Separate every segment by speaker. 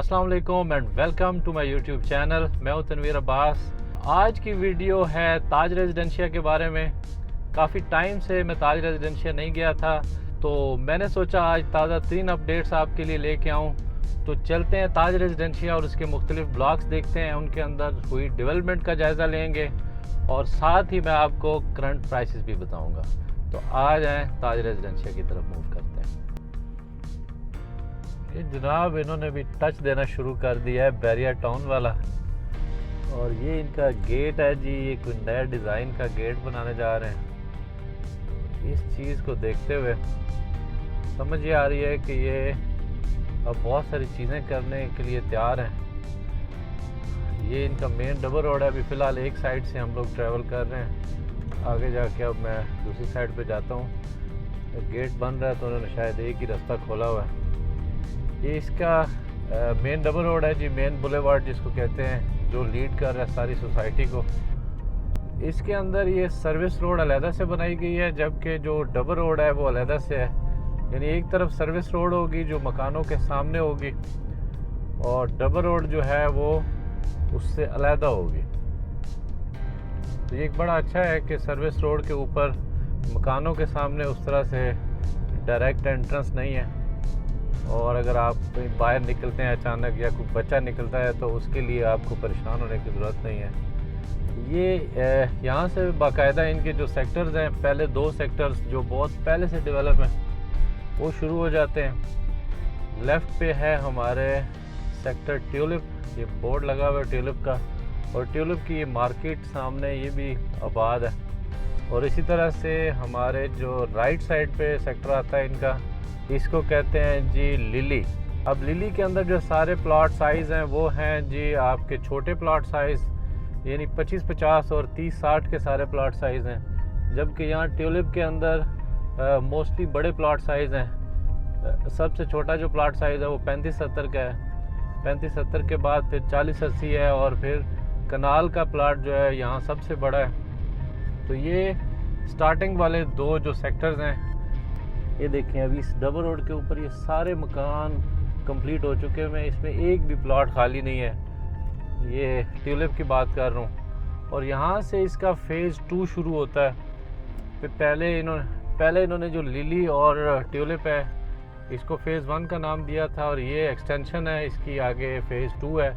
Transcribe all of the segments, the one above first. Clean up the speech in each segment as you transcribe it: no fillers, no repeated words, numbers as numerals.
Speaker 1: अस्सलाम वालेकुम and welcome to my YouTube channel. मैं हूं तनवीर अब्बास। आज की वीडियो है ताज रेजिडेंशिया के बारे में। काफ़ी टाइम से मैं ताज रेजिडेंशिया नहीं गया था, तो मैंने सोचा आज ताज़ा 3 अपडेट्स आपके लिए लेके आऊं। तो चलते हैं ताज रेजिडेंशिया और उसके मुख्तलिफ ब्लॉक्स देखते हैं, उनके अंदर हुई डेवलपमेंट का जायज़ा लेंगे और साथ ही मैं आपको करंट प्राइसेस भी बताऊँगा। तो आ जाएँ ताज रेजिडेंशिया की तरफ मूव करते हैं। ये जनाब इन्होंने भी टच देना शुरू कर दिया है बैरियर टाउन वाला, और ये इनका गेट है जी। ये कोई नया डिज़ाइन का गेट बनाने जा रहे हैं। इस चीज़ को देखते हुए समझ ये आ रही है कि ये अब बहुत सारी चीज़ें करने के लिए तैयार हैं। ये इनका मेन डबल रोड है। अभी फ़िलहाल एक साइड से हम लोग ट्रैवल कर रहे हैं, आगे जाके अब मैं दूसरी साइड पे जाता हूँ। गेट बन रहा है तो उन्होंने शायद एक ही रास्ता खोला हुआ है। ये इसका मेन डबल रोड है जी, मेन बुलेवार्ड जिसको कहते हैं, जो लीड कर रहा है सारी सोसाइटी को। इसके अंदर ये सर्विस रोड अलहदा से बनाई गई है, जबकि जो डबल रोड है वो अलहदा से है। यानी एक तरफ सर्विस रोड होगी जो मकानों के सामने होगी, और डबल रोड जो है वो उससे अलहदा होगी। तो ये एक बड़ा अच्छा है कि सर्विस रोड के ऊपर मकानों के सामने उस तरह से डायरेक्ट एंट्रेंस नहीं है, और अगर आप बाहर निकलते हैं अचानक या कोई बच्चा निकलता है तो उसके लिए आपको परेशान होने की ज़रूरत नहीं है। ये यहाँ से बाकायदा इनके जो सेक्टर्स हैं, पहले 2 सेक्टर्स जो बहुत पहले से डेवलप हैं वो शुरू हो जाते हैं। लेफ़्ट पे है हमारे सेक्टर ट्यूलिप, ये बोर्ड लगा हुआ है ट्यूलिप का, और ट्यूलिप की ये मार्केट सामने ये भी आबाद है। और इसी तरह से हमारे जो राइट साइड पे सेक्टर आता है इनका, इसको कहते हैं जी लिली। अब लिली के अंदर जो सारे प्लॉट साइज़ हैं वो हैं जी आपके छोटे प्लॉट साइज़, यानी 25-50 और 30-60 के सारे प्लॉट साइज़ हैं। जबकि यहाँ ट्यूलिप के अंदर मोस्टली बड़े प्लॉट साइज़ हैं। सबसे छोटा जो प्लॉट साइज़ है वो 35-70 का है। 35-70 के बाद फिर 40-80 है, और फिर कनाल का प्लॉट जो है यहाँ सबसे बड़ा है। तो ये स्टार्टिंग वाले 2 जो सेक्टर्स हैं, ये देखें अभी इस डबल रोड के ऊपर ये सारे मकान कंप्लीट हो चुके हैं। इसमें एक भी प्लॉट खाली नहीं है। ये ट्यूलिप की बात कर रहा हूँ, और यहाँ से इसका फ़ेज़ 2 शुरू होता है। फिर पहले इन्होंने जो लिली और ट्यूलिप है इसको फ़ेज़ 1 का नाम दिया था, और ये एक्सटेंशन है इसकी, आगे फ़ेज़ 2 है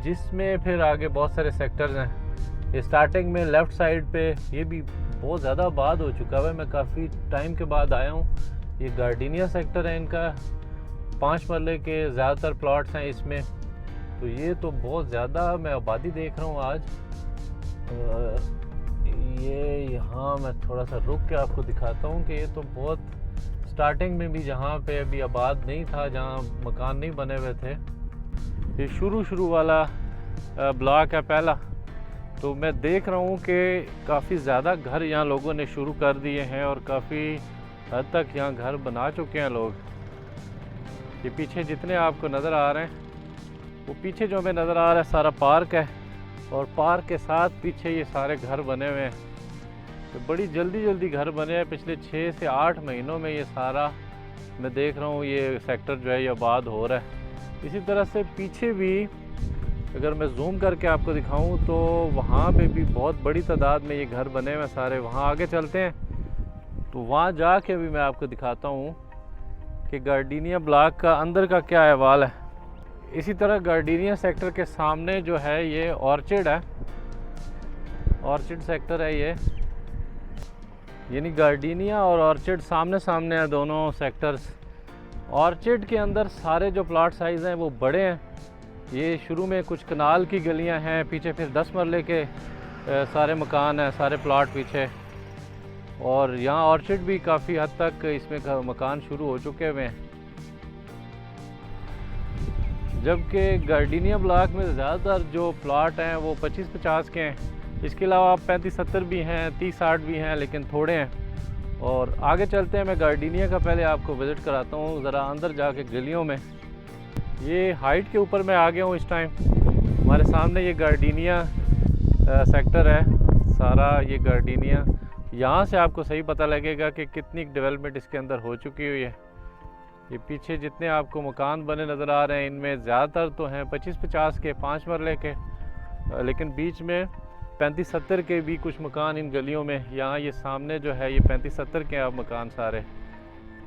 Speaker 1: जिसमें फिर आगे बहुत सारे सेक्टर्स हैं। ये स्टार्टिंग में लेफ़्ट साइड पे ये भी बहुत ज़्यादा आबाद हो चुका है। मैं काफ़ी टाइम के बाद आया हूँ। ये गार्डिनिया सेक्टर है इनका, 5 मरले के ज़्यादातर प्लॉट्स हैं इसमें। तो ये तो बहुत ज़्यादा मैं आबादी देख रहा हूँ आज। ये यहाँ मैं थोड़ा सा रुक के आपको दिखाता हूँ कि ये तो बहुत स्टार्टिंग में भी जहाँ पे अभी आबाद नहीं था, जहाँ मकान नहीं बने हुए थे, ये शुरू वाला ब्लॉक है पहला। तो मैं देख रहा हूँ कि काफ़ी ज़्यादा घर यहाँ लोगों ने शुरू कर दिए हैं, और काफ़ी हद तक यहाँ घर बना चुके हैं लोग। ये पीछे जितने आपको नज़र आ रहे हैं, वो पीछे जो हमें नज़र आ रहा है सारा पार्क है, और पार्क के साथ पीछे ये सारे घर बने हुए हैं। तो बड़ी जल्दी घर बने हैं। पिछले 6 से 8 महीनों में ये सारा मैं देख रहा हूँ ये सेक्टर जो है ये आबाद हो रहा है। इसी तरह से पीछे भी अगर मैं जूम करके आपको दिखाऊं तो वहाँ पे भी बहुत बड़ी तादाद में ये घर बने हुए सारे। वहाँ आगे चलते हैं तो वहाँ जाके भी मैं आपको दिखाता हूँ कि गार्डिनिया ब्लॉक का अंदर का क्या अहवाल है। इसी तरह गार्डिनिया सेक्टर के सामने जो है ये ऑर्चिड है, ऑर्चिड सेक्टर है ये, यानी गार्डिनिया और ऑर्चिड सामने सामने है दोनों सेक्टर्स। ऑर्चिड के अंदर सारे जो प्लॉट साइज़ हैं वो बड़े हैं। ये शुरू में कुछ कनाल की गलियां हैं, पीछे फिर 10 मरले के सारे मकान हैं, सारे प्लॉट पीछे। और यहाँ ऑर्चिड भी काफ़ी हद तक इसमें मकान शुरू हो चुके हुए हैं। जबकि गार्डिनिया ब्लॉक में ज़्यादातर जो प्लॉट हैं वो 25-50 के हैं। इसके अलावा 35-70 भी हैं, 30-60 भी हैं, लेकिन थोड़े हैं। और आगे चलते हैं, मैं गार्डिनिया का पहले आपको विज़िट कराता हूँ ज़रा अंदर जाके गलियों में। ये हाइट के ऊपर मैं आ गया हूँ इस टाइम। हमारे सामने ये गार्डिनिया सेक्टर है सारा, ये गार्डिनिया। यहाँ से आपको सही पता लगेगा कि कितनी डेवलपमेंट इसके अंदर हो चुकी हुई है। ये पीछे जितने आपको मकान बने नज़र आ रहे हैं इनमें ज़्यादातर तो हैं 25-50 के 5 मरले के, लेकिन बीच में 35-70 के भी कुछ मकान इन गलियों में। यहाँ ये सामने जो है ये 35-70 के अब मकान सारे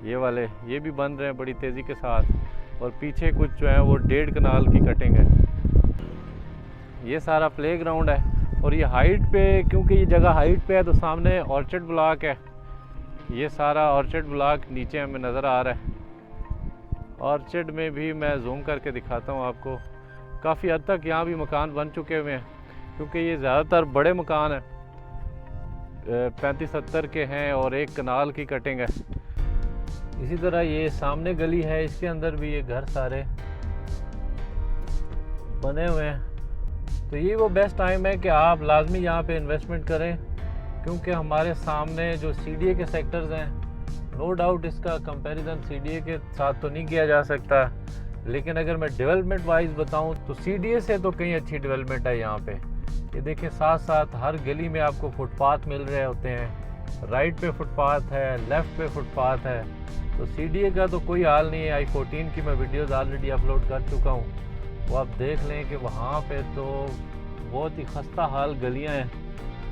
Speaker 1: ये वाले ये भी बन रहे हैं बड़ी तेज़ी के साथ। और पीछे कुछ जो है वो 1.5 कनाल की कटिंग है। ये सारा प्ले ग्राउंड है और ये हाइट पे, क्योंकि ये जगह हाइट पे है तो सामने ऑर्चर्ड ब्लॉक है। ये सारा ऑर्चर्ड ब्लॉक नीचे हमें नज़र आ रहा है। ऑर्चर्ड में भी मैं जूम करके दिखाता हूँ आपको, काफ़ी हद तक यहाँ भी मकान बन चुके हुए हैं, क्योंकि ये ज़्यादातर बड़े मकान हैं, 35-70 के हैं और 1 कनाल की कटिंग है। इसी तरह ये सामने गली है, इसके अंदर भी ये घर सारे बने हुए हैं। तो ये वो बेस्ट टाइम है कि आप लाजमी यहाँ पे इन्वेस्टमेंट करें, क्योंकि हमारे सामने जो CDA के सेक्टर्स हैं, नो डाउट इसका कंपैरिजन CDA के साथ तो नहीं किया जा सकता, लेकिन अगर मैं डेवलपमेंट वाइज बताऊं तो CDA से तो कहीं अच्छी डेवलपमेंट है यहाँ पे। ये देखिए साथ साथ हर गली में आपको फुटपाथ मिल रहे होते हैं, राइट पे फुटपाथ है, लेफ़्ट पे फुटपाथ है। तो CDA का तो कोई हाल नहीं है। I-14 की मैं वीडियोज़ ऑलरेडी अपलोड कर चुका हूँ, वो आप देख लें कि वहाँ पे तो बहुत ही खस्ता हाल गलियाँ हैं,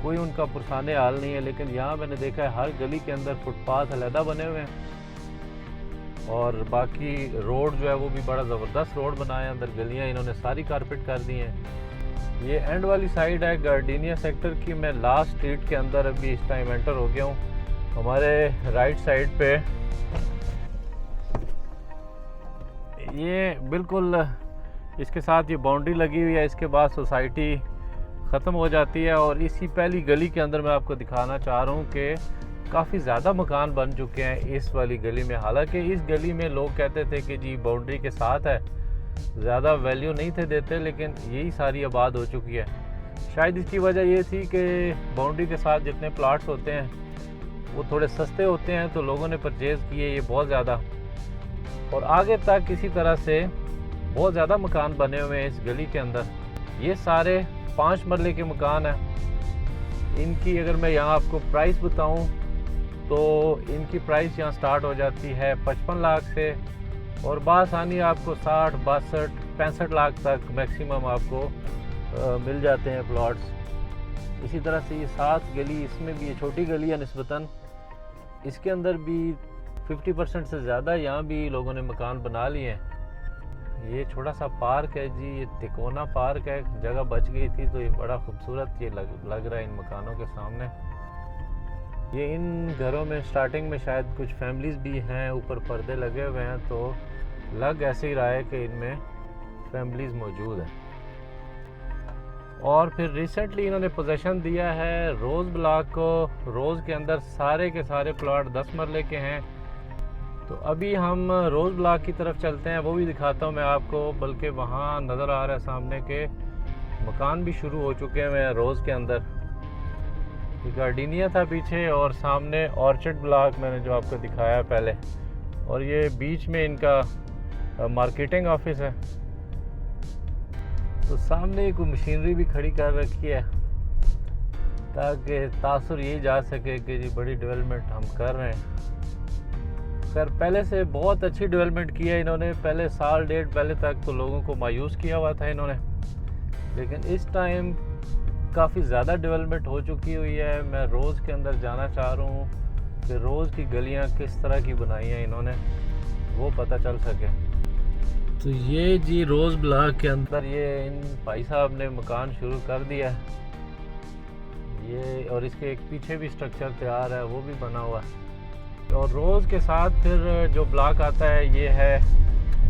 Speaker 1: कोई उनका पुरसाने हाल नहीं है। लेकिन यहाँ मैंने देखा है हर गली के अंदर फुटपाथ अलहदा बने हुए हैं और बाकी रोड जो है वो भी बड़ा ज़बरदस्त रोड बनाया है। अंदर गलियाँ इन्होंने सारी कारपेट कर दी हैं। ये एंड वाली साइड है गार्डिनिया सेक्टर की। मैं लास्ट स्ट्रीट के अंदर अभी इस टाइम एंटर हो गया हूँ। हमारे राइट साइड पे ये बिल्कुल इसके साथ ये बाउंड्री लगी हुई है, इसके बाद सोसाइटी ख़त्म हो जाती है। और इसी पहली गली के अंदर मैं आपको दिखाना चाह रहा हूँ कि काफ़ी ज़्यादा मकान बन चुके हैं इस वाली गली में। हालांकि इस गली में लोग कहते थे कि जी बाउंड्री के साथ है, ज़्यादा वैल्यू नहीं थे देते, लेकिन यही सारी आबाद हो चुकी है। शायद इसकी वजह ये थी कि बाउंड्री के साथ जितने प्लाट्स होते हैं वो थोड़े सस्ते होते हैं, तो लोगों ने परचेज़ किए ये बहुत ज़्यादा। और आगे तक इसी तरह से बहुत ज़्यादा मकान बने हुए हैं इस गली के अंदर। ये सारे 5 मरले के मकान हैं। इनकी अगर मैं यहाँ आपको प्राइस बताऊँ तो इनकी प्राइस यहाँ स्टार्ट हो जाती है 55 लाख से और बासानी आपको 60, 62, 65 लाख तक मैक्सिमम आपको मिल जाते हैं प्लॉट्स। इसी तरह से ये 7 गली, इसमें भी ये छोटी गली है निस्बतन, इसके अंदर भी 50% से ज़्यादा यहाँ भी लोगों ने मकान बना लिए हैं। ये छोटा सा पार्क है जी, ये तिकोना पार्क है, जगह बच गई थी तो ये बड़ा खूबसूरत ये लग रहा है इन मकानों के सामने। ये इन घरों में स्टार्टिंग में शायद कुछ फैमिलीज़ भी हैं, ऊपर पर्दे लगे हुए हैं, तो लग ऐसे ही रहा है कि इनमें फैमिलीज़ मौजूद हैं। और फिर रिसेंटली इन्होंने पोजेसन दिया है रोज़ ब्लॉक को। रोज़ के अंदर सारे के सारे प्लॉट 10 मरले के हैं। तो अभी हम रोज़ ब्लॉक की तरफ चलते हैं, वो भी दिखाता हूँ मैं आपको। बल्कि वहाँ नज़र आ रहा है सामने के मकान भी शुरू हो चुके हैं रोज़ के अंदर। गार्डिनिया था पीछे और सामने ऑर्चर्ड ब्लॉक मैंने जो आपको दिखाया पहले, और ये बीच में इनका मार्केटिंग ऑफिस है। तो सामने कोई मशीनरी भी खड़ी कर रखी है ताकि तासुर ये जा सके कि जी बड़ी डेवलपमेंट हम कर रहे हैं। खैर पहले से बहुत अच्छी डेवलपमेंट की है इन्होंने। पहले साल डेढ़ पहले तक तो लोगों को मायूस किया हुआ था इन्होंने, लेकिन इस टाइम काफ़ी ज़्यादा डेवलपमेंट हो चुकी हुई है। मैं रोज़ के अंदर जाना चाह रहा हूँ कि रोज़ की गलियाँ किस तरह की बनाई हैं इन्होंने, वो पता चल सके। तो ये जी रोज़ ब्लॉक के अंदर ये इन भाई साहब ने मकान शुरू कर दिया है ये, और इसके एक पीछे भी स्ट्रक्चर तैयार है, वो भी बना हुआ है। और रोज़ के साथ फिर जो ब्लॉक आता है ये है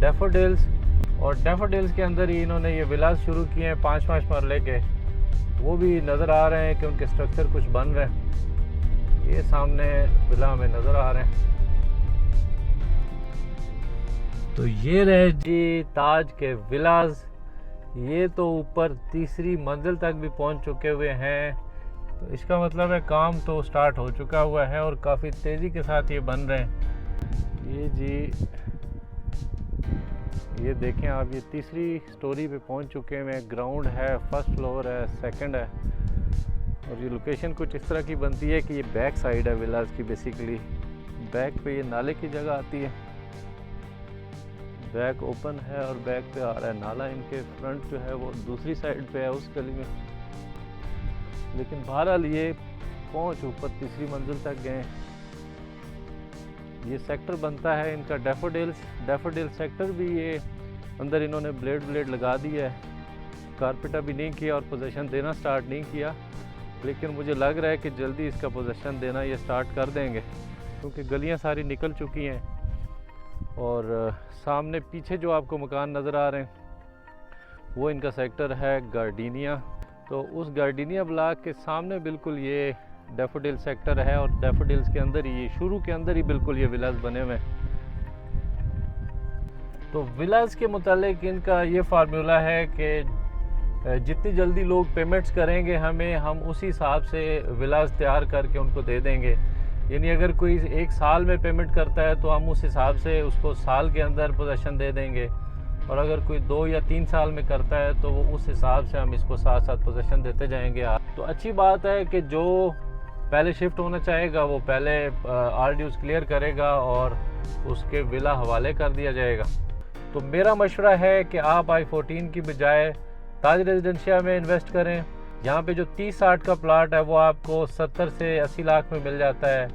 Speaker 1: डैफोडिल्स, और डैफोडिल्स के अंदर ही इन्होंने ये विलास शुरू किए हैं 5-5 मरले के, वो भी नज़र आ रहे हैं कि उनके स्ट्रक्चर कुछ बन रहे हैं। ये सामने विला में नज़र आ रहे हैं। तो ये रहे जी ताज के विलास। ये तो ऊपर 3री मंजिल तक भी पहुंच चुके हुए हैं, तो इसका मतलब है काम तो स्टार्ट हो चुका हुआ है और काफ़ी तेज़ी के साथ ये बन रहे हैं। ये जी ये देखें आप, ये 3री स्टोरी पे पहुंच चुके हैं। ग्राउंड है, फर्स्ट फ्लोर है, सेकंड है, और ये लोकेशन कुछ इस तरह की बनती है कि ये बैक साइड है विलास की। बेसिकली बैक पे ये नाले की जगह आती है। बैक ओपन है और बैक पे आ रहा है नाला। इनके फ्रंट जो है वो दूसरी साइड पे है उस गली में, लेकिन बहरहाल ये पहुंच ऊपर तीसरी मंजिल तक गए। ये सेक्टर बनता है इनका डैफोडिल सेक्टर भी, ये अंदर इन्होंने ब्लेड लगा दिया है, कारपेट अभी नहीं किया और पोजीशन देना स्टार्ट नहीं किया, लेकिन मुझे लग रहा है कि जल्दी इसका पोजीशन देना ये स्टार्ट कर देंगे, क्योंकि गलियां सारी निकल चुकी हैं। और सामने पीछे जो आपको मकान नज़र आ रहे हैं वो इनका सेक्टर है गार्डिनिया। तो उस गार्डिनिया ब्लॉक के सामने बिल्कुल ये डैफोडिल सेक्टर है, और डैफोडिल्स के अंदर ही, शुरू के अंदर ही बिल्कुल ये विलास बने हुए हैं। तो विलास के मुतालिक इनका ये फार्मूला है कि जितनी जल्दी लोग पेमेंट्स करेंगे हमें, हम उसी हिसाब से विलास तैयार करके उनको दे देंगे। यानी अगर कोई 1 साल में पेमेंट करता है तो हम उस हिसाब से उसको साल के अंदर पोजीशन दे देंगे, और अगर कोई 2 या 3 साल में करता है तो वो उस हिसाब से हम इसको साथ साथ पोजीशन देते जाएंगे। तो अच्छी बात है कि जो पहले शिफ्ट होना चाहेगा वो पहले RDUs क्लियर करेगा और उसके विला हवाले कर दिया जाएगा। तो मेरा मशवरा है कि आप I-14 की बजाय ताज रेजिडेंशिया में इन्वेस्ट करें। यहाँ पे जो 30-60 का प्लाट है वो आपको 70 से 80 लाख में मिल जाता है।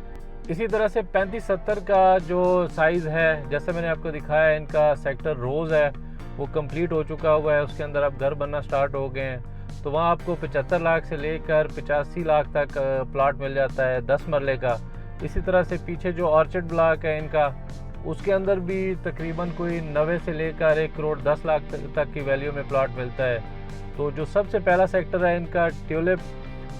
Speaker 1: इसी तरह से 35-70 का जो साइज़ है, जैसे मैंने आपको दिखाया है, इनका सेक्टर रोज़ है वो कंप्लीट हो चुका हुआ है, उसके अंदर अब घर बनना स्टार्ट हो गए हैं। तो वहाँ आपको 75 लाख से लेकर 85 लाख तक प्लाट मिल जाता है 10 मरले का। इसी तरह से पीछे जो ऑर्चिड ब्लॉक है इनका, उसके अंदर भी तकरीबन कोई 90 से लेकर 1 करोड़ 10 लाख तक की वैल्यू में प्लाट मिलता है। तो जो सबसे पहला सेक्टर है इनका ट्यूलिप,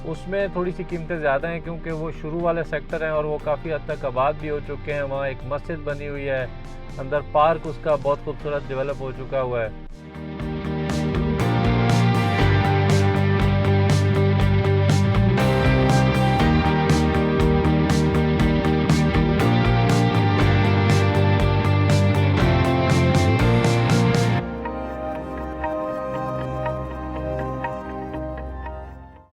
Speaker 1: उसमें थोड़ी सी कीमतें ज़्यादा हैं क्योंकि वो शुरू वाले सेक्टर हैं और वो काफ़ी हद तक आबाद भी हो चुके हैं। वहाँ एक मस्जिद बनी हुई है, अंदर पार्क उसका बहुत खूबसूरत डेवलप हो चुका हुआ है।